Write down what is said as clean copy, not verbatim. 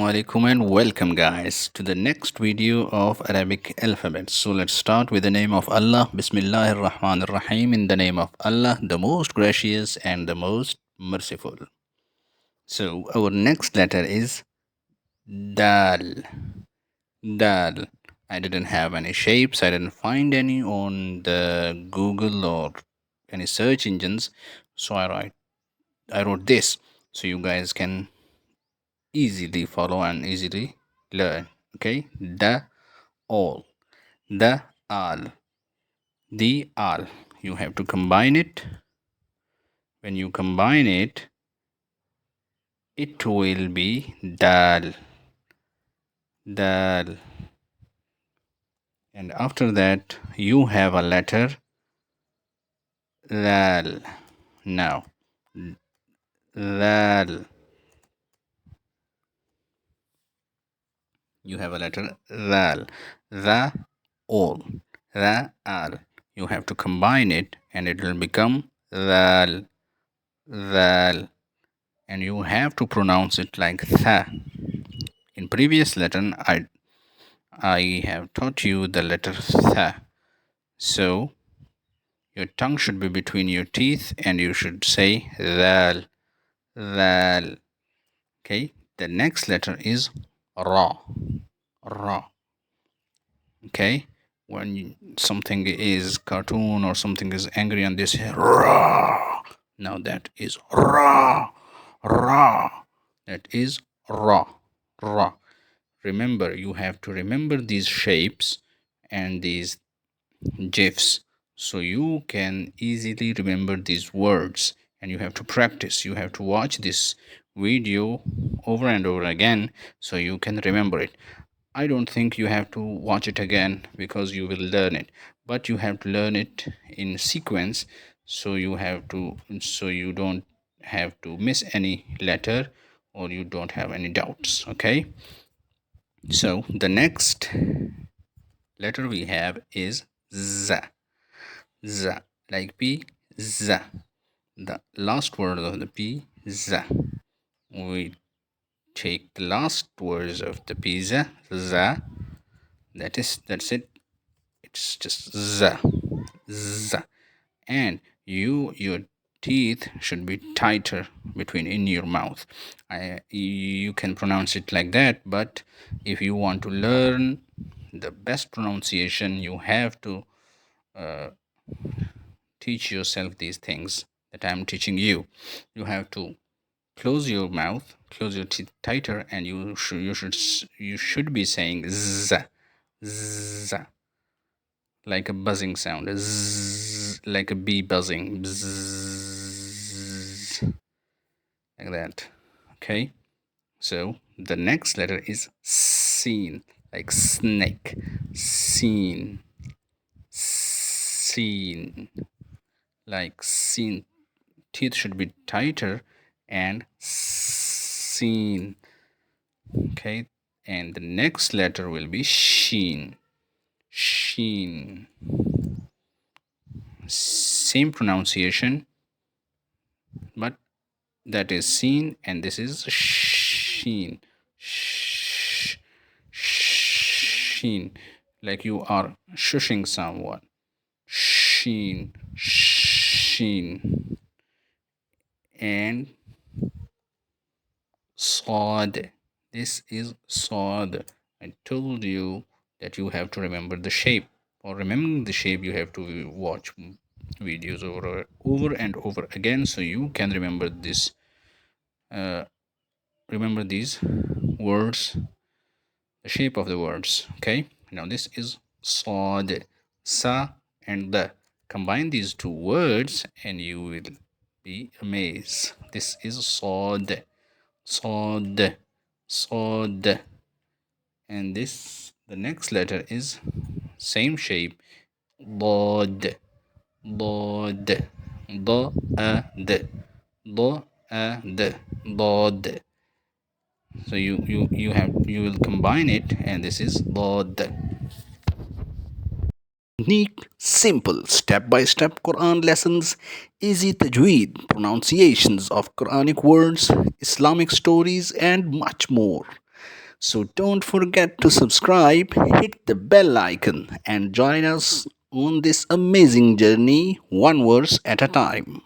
Alaikum and welcome guys to the next video of Arabic alphabet. So let's start with the name of Allah. Bismillahir Rahmanir Rahim. In the name of Allah, the most gracious and the most merciful. So our next letter is Dal. Dal. I didn't have any shapes. I didn't find any on the Google or any search engines. So I wrote this so you guys can easily follow and easily learn. Okay, the all, the all, the all. You have to combine it. When you combine it, it will be dal, dal. And after that, you have a letter lal. Now, lal. You have a letter lal, the all, the al. You have to combine it, and it will become lal, lal. And you have to pronounce it like tha. In previous lesson, I have taught you the letter tha. So your tongue should be between your teeth, and you should say dhal, dhal. Okay. The next letter is ra, ra. Okay. When something is cartoon or something is angry, and they say ra. Now that is ra, ra. That is ra, ra. Remember, you have to remember these shapes and these gifs so you can easily remember these words, and you have to practice. You have to watch this video over and over again so you can remember it. I don't think you have to watch it again because you will learn it, but you have to learn it in sequence so you don't have to miss any letter or you don't have any doubts. Okay, so the next letter we have is z, z, like p, z. The last word of the p, z. We take the last words of the pizza, z. That's it. It's just z, z. And your teeth should be tighter between in your mouth. You can pronounce it like that, but if you want to learn the best pronunciation, you have to teach yourself these things that I'm teaching you. You have to close your mouth, close your teeth tighter, and you should be saying z, z, like a buzzing sound, z, like a bee buzzing, bzz, like that. Okay, so the next letter is Shīn, like snake, Shīn, Shīn, like Shīn. Teeth should be tighter and Shīn. Okay, and the next letter will be Shīn, Shīn. Same pronunciation, but that is Shīn and this is Shīn, Shīn, like you are shushing someone. Shīn, Shīn. And Sod. This is Sod. I told you that you have to remember the shape. For remembering the shape, you have to watch videos over and over again so you can remember this. Remember these words, the shape of the words. Okay. Now this is Sod, Sa and the. Combine these two words and you will be amazed. This is Sod, Sod, Sod. And this, the next letter is same shape, Dod, Dod, D-A-D, D-A-D, Dod. So you will combine it, and this is Dod. Unique, simple, step-by-step Quran lessons, easy tajweed, pronunciations of Quranic words, Islamic stories, and much more. So don't forget to subscribe, hit the bell icon, and join us on this amazing journey, one verse at a time.